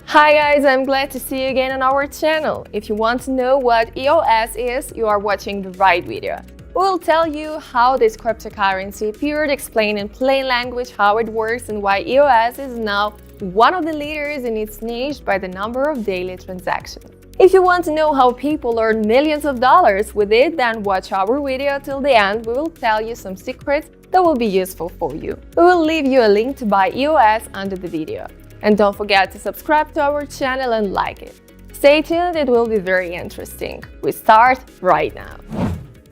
Hi guys, I'm glad to see you again on our channel. If you want to know what EOS is, you are watching the right video. We'll tell you how this cryptocurrency appeared, explain in plain language how it works and why EOS is now one of the leaders in its niche by the number of daily transactions. If you want to know how people earn millions of dollars with it, then watch our video till the end. We will tell you some secrets that will be useful for you. We will leave you a link to buy EOS under the video. And don't forget to subscribe to our channel and like it. Stay tuned, it will be very interesting. We start right now.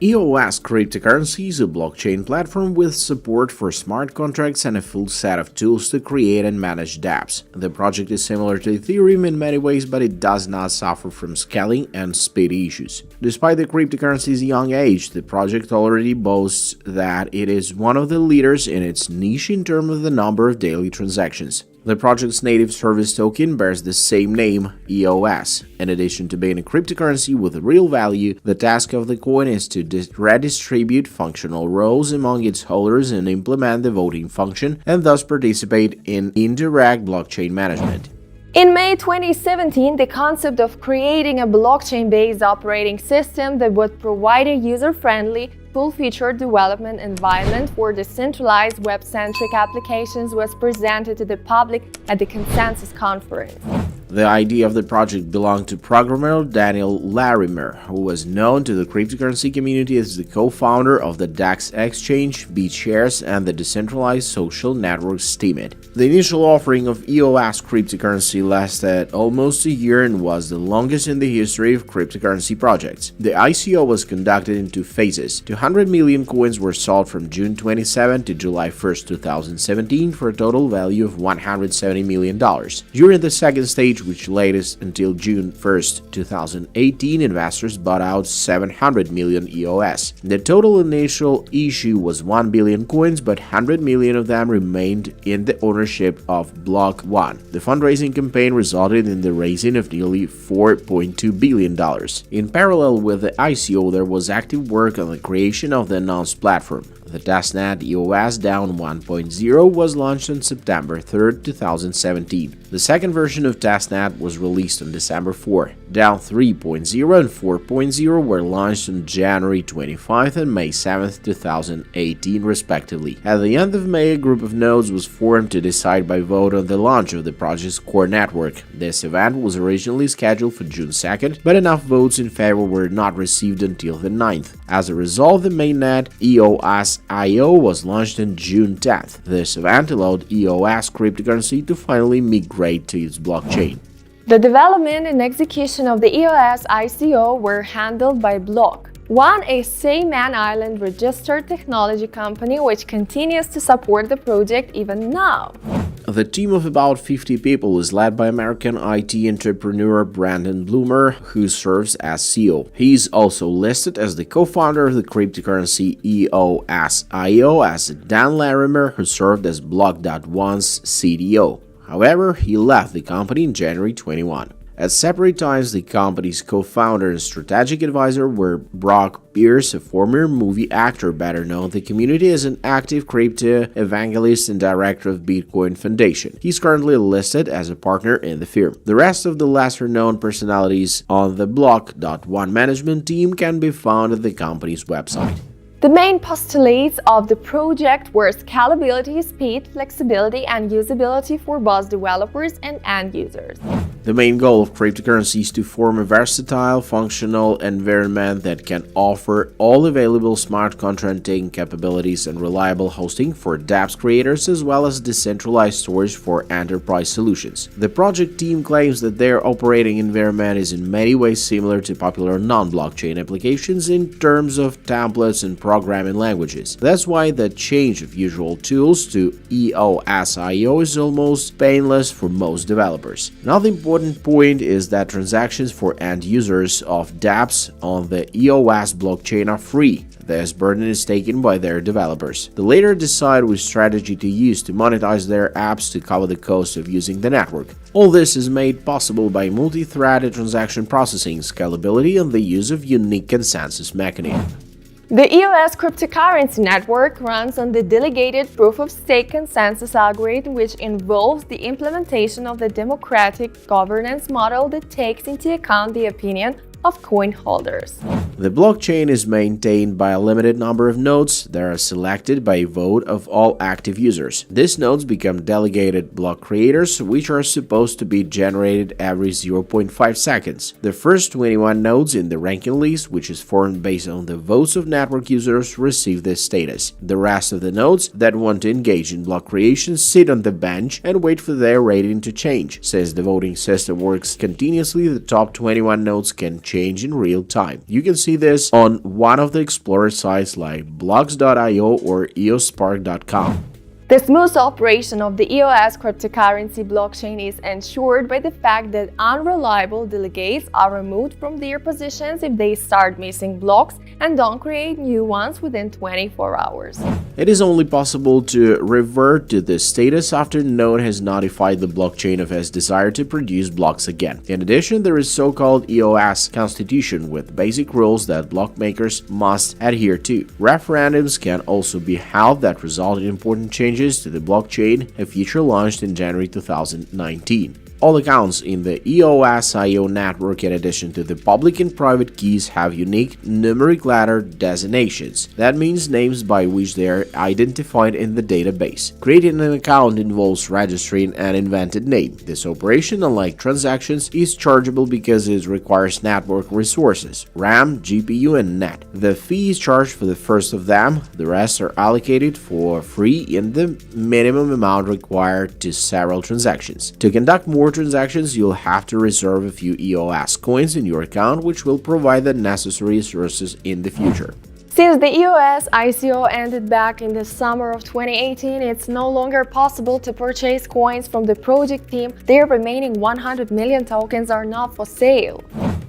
EOS cryptocurrency is a blockchain platform with support for smart contracts and a full set of tools to create and manage dApps. The project is similar to Ethereum in many ways, but it does not suffer from scaling and speed issues. Despite the cryptocurrency's young age, the project already boasts that it is one of the leaders in its niche in terms of the number of daily transactions. The project's native service token bears the same name, EOS. In addition to being a cryptocurrency with real value, the task of the coin is to redistribute functional roles among its holders and implement the voting function, and thus participate in indirect blockchain management. In May 2017, the concept of creating a blockchain-based operating system that would provide a user-friendly, full-featured development environment for decentralized web-centric applications was presented to the public at the Consensus Conference. The idea of the project belonged to programmer Daniel Larimer, who was known to the cryptocurrency community as the co-founder of the DAX exchange, BitShares, and the decentralized social network Steemit. The initial offering of EOS cryptocurrency lasted almost a year and was the longest in the history of cryptocurrency projects. The ICO was conducted in two phases. 200 million coins were sold from June 27 to July 1, 2017 for a total value of $170 million. During the second stage, which latest until June 1, 2018, investors bought out 700 million EOS. The total initial issue was 1 billion coins, but 100 million of them remained in the ownership of Block 1. The fundraising campaign resulted in the raising of nearly $4.2 billion. In parallel with the ICO, there was active work on the creation of the announced platform. The testnet EOS Down 1.0 was launched on September 3, 2017. The second version of testnet was released on December 4. Down 3.0 and 4.0 were launched on January 25 and May 7, 2018, respectively. At the end of May, a group of nodes was formed to decide by vote on the launch of the project's core network. This event was originally scheduled for June 2, but enough votes in favor were not received until the 9th. As a result, the mainnet EOS IO was launched on June 10th. This event allowed EOS cryptocurrency to finally migrate to its blockchain. The development and execution of the EOS ICO were handled by Block 1, a Cayman Island registered technology company which continues to support the project even now. The team of about 50 people is led by American IT entrepreneur Brandon Bloomer, who serves as CEO. He is also listed as the co-founder of the cryptocurrency EOSIO as Dan Larimer, who served as Block.1's CDO. However, he left the company in January 21. At separate times, the company's co-founder and strategic advisor were Brock Pierce, a former movie actor better known to the community as an active crypto evangelist and director of Bitcoin Foundation. He's currently listed as a partner in the firm. The rest of the lesser-known personalities on the Block.1 management team can be found at the company's website. The main postulates of the project were scalability, speed, flexibility, and usability for both developers and end users. The main goal of cryptocurrency is to form a versatile, functional environment that can offer all available smart contracting capabilities and reliable hosting for dApps creators, as well as decentralized storage for enterprise solutions. The project team claims that their operating environment is in many ways similar to popular non-blockchain applications in terms of templates and programming languages. That's why the change of usual tools to EOSIO is almost painless for most developers. Another important point is that transactions for end users of dApps on the EOS blockchain are free. This burden is taken by their developers. The latter decide which strategy to use to monetize their apps to cover the cost of using the network. All this is made possible by multi-threaded transaction processing, scalability, and the use of unique consensus mechanism. The EOS cryptocurrency network runs on the delegated proof-of-stake consensus algorithm, which involves the implementation of the democratic governance model that takes into account the opinion of coin holders. The blockchain is maintained by a limited number of nodes that are selected by a vote of all active users. These nodes become delegated block creators, which are supposed to be generated every 0.5 seconds. The first 21 nodes in the ranking list, which is formed based on the votes of network users, receive this status. The rest of the nodes that want to engage in block creation sit on the bench and wait for their rating to change. Since the voting system works continuously, the top 21 nodes can change in real time. You can see this on one of the Explorer sites like blocks.io or eospark.com. The smooth operation of the EOS cryptocurrency blockchain is ensured by the fact that unreliable delegates are removed from their positions if they start missing blocks and don't create new ones within 24 hours. It is only possible to revert to this status after a node has notified the blockchain of its desire to produce blocks again. In addition, there is so-called EOS constitution with basic rules that block makers must adhere to. Referendums can also be held that result in important changes to the blockchain, a feature launched in January 2019. All accounts in the EOS.io network, in addition to the public and private keys, have unique numeric letter designations. That means names by which they are identified in the database. Creating an account involves registering an invented name. This operation, unlike transactions, is chargeable because it requires network resources, RAM, GPU, and net. The fee is charged for the first of them. The rest are allocated for free in the minimum amount required to several transactions. To conduct more transactions, you'll have to reserve a few EOS coins in your account, which will provide the necessary resources in the future. Since the EOS ICO ended back in the summer of 2018, it's no longer possible to purchase coins from the project team. Their remaining 100 million tokens are not for sale.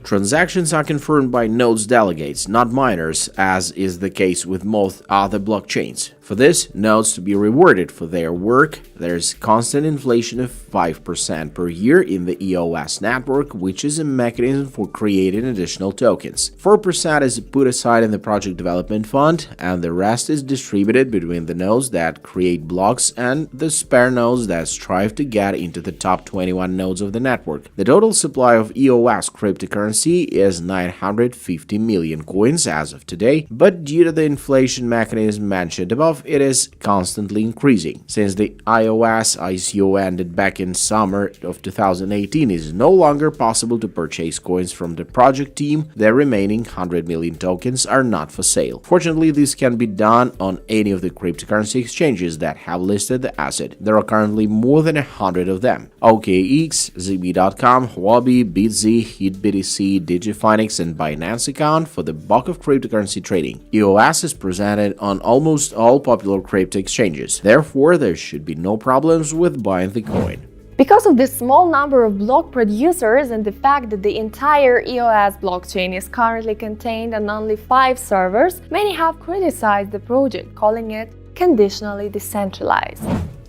Transactions are confirmed by nodes delegates, not miners, as is the case with most other blockchains. For this, nodes to be rewarded for their work, there's constant inflation of 5% per year in the EOS network, which is a mechanism for creating additional tokens. 4% is put aside in the project development fund, and the rest is distributed between the nodes that create blocks and the spare nodes that strive to get into the top 21 nodes of the network. The total supply of EOS cryptocurrency is 950 million coins as of today, but due to the inflation mechanism mentioned above, it is constantly increasing. Since the iOS ICO ended back in summer of 2018, it is no longer possible to purchase coins from the project team. The remaining 100 million tokens are not for sale. Fortunately, this can be done on any of the cryptocurrency exchanges that have listed the asset. There are currently more than 100 of them: OKX, ZB.com, Huobi, BitZ, HitBTC, DigiFinex, and Binance account for the bulk of cryptocurrency trading. EOS is presented on almost all popular crypto exchanges. Therefore, there should be no problems with buying the coin. Because of the small number of block producers and the fact that the entire EOS blockchain is currently contained on only 5 servers, many have criticized the project, calling it conditionally decentralized.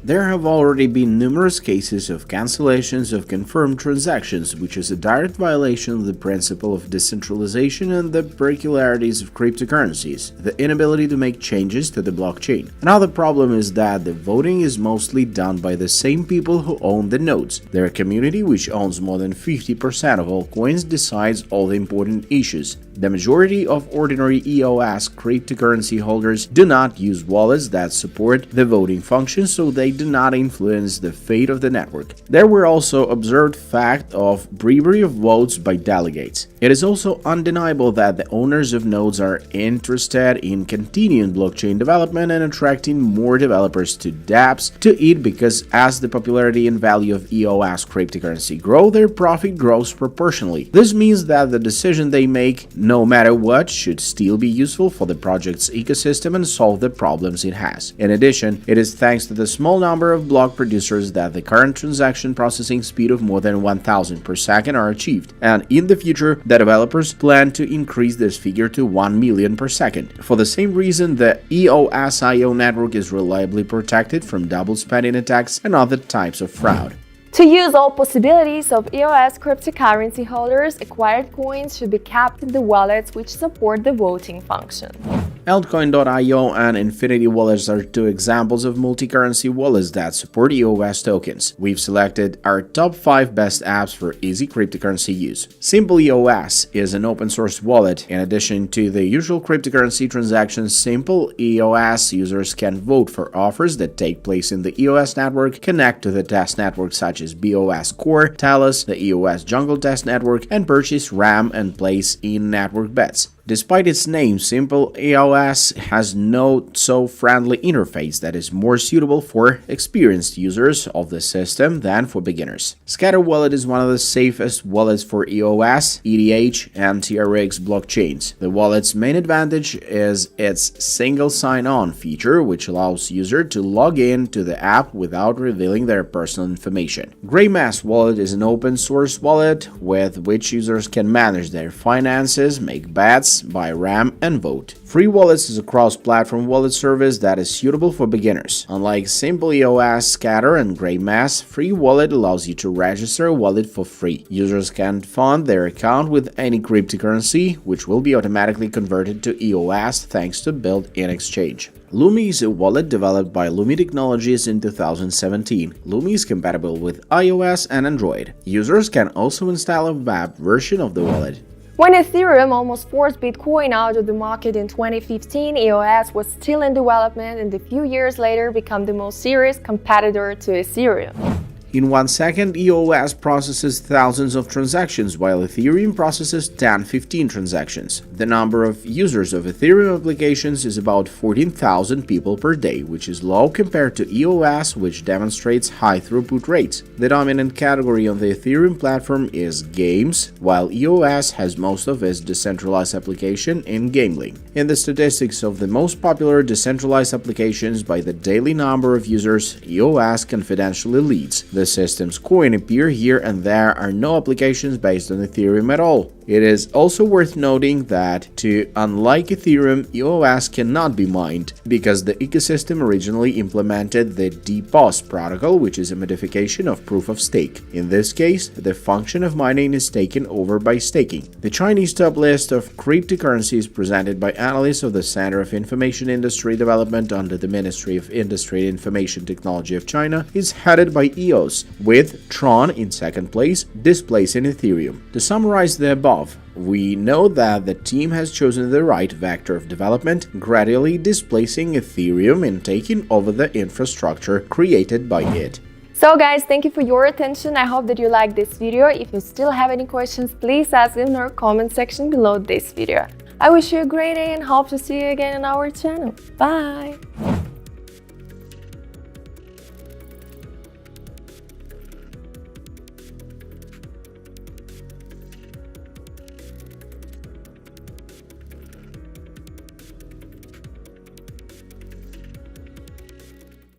There have already been numerous cases of cancellations of confirmed transactions, which is a direct violation of the principle of decentralization and the peculiarities of cryptocurrencies, the inability to make changes to the blockchain. Another problem is that the voting is mostly done by the same people who own the nodes. Their community, which owns more than 50% of all coins, decides all the important issues. The majority of ordinary EOS cryptocurrency holders do not use wallets that support the voting function, so they do not influence the fate of the network. There were also observed facts of bribery of votes by delegates. It is also undeniable that the owners of nodes are interested in continuing blockchain development and attracting more developers to dApps to it, because as the popularity and value of EOS cryptocurrency grow, their profit grows proportionally. This means that the decision they make, no matter what, should still be useful for the project's ecosystem and solve the problems it has. In addition, it is thanks to the small number of block producers that the current transaction processing speed of more than 1000 per second are achieved, and in the future, the developers plan to increase this figure to 1 million per second. For the same reason, the EOS.io network is reliably protected from double spending attacks and other types of fraud. To use all possibilities of EOS cryptocurrency holders, acquired coins should be kept in the wallets which support the voting function. Altcoin.io and Infinity Wallets are two examples of multi-currency wallets that support EOS tokens. We've selected our top 5 best apps for easy cryptocurrency use. Simple EOS is an open-source wallet. In addition to the usual cryptocurrency transactions, Simple EOS users can vote for offers that take place in the EOS network, connect to the test networks such as BOS Core, Talos, the EOS Jungle Test Network, and purchase RAM and place in-network bets. Despite its name, Simple EOS has no so friendly interface that is more suitable for experienced users of the system than for beginners. Scatter Wallet is one of the safest wallets for EOS, ETH, and TRX blockchains. The wallet's main advantage is its single sign-on feature, which allows users to log in to the app without revealing their personal information. GrayMass Wallet is an open-source wallet with which users can manage their finances, make bets, buy RAM, and vote. Free Wallets is a cross-platform wallet service that is suitable for beginners. Unlike Simple EOS, Scatter, and GrayMass, Free Wallet allows you to register a wallet for free. Users can fund their account with any cryptocurrency, which will be automatically converted to EOS thanks to built-in exchange. Lumi is a wallet developed by Lumi Technologies in 2017. Lumi is compatible with iOS and Android. Users can also install a web version of the wallet. When Ethereum almost forced Bitcoin out of the market in 2015, EOS was still in development and a few years later became the most serious competitor to Ethereum. In 1 second, EOS processes thousands of transactions, while Ethereum processes 10-15 transactions. The number of users of Ethereum applications is about 14,000 people per day, which is low compared to EOS, which demonstrates high throughput rates. The dominant category on the Ethereum platform is games, while EOS has most of its decentralized application in gambling. In the statistics of the most popular decentralized applications by the daily number of users, EOS confidentially leads. The system's coin appear here, and there are no applications based on Ethereum at all. It is also worth noting that, unlike Ethereum, EOS cannot be mined, because the ecosystem originally implemented the DPoS protocol, which is a modification of proof of stake. In this case, the function of mining is taken over by staking. The Chinese top list of cryptocurrencies presented by analysts of the Center of Information Industry Development under the Ministry of Industry and Information Technology of China is headed by EOS, with Tron in second place, displacing Ethereum. To summarize the above, we know that the team has chosen the right vector of development, gradually displacing Ethereum and taking over the infrastructure created by it. So guys, thank you for your attention. I hope that you liked this video. If you still have any questions, please ask them in our comment section below this video. I wish you a great day and hope to see you again on our channel. Bye!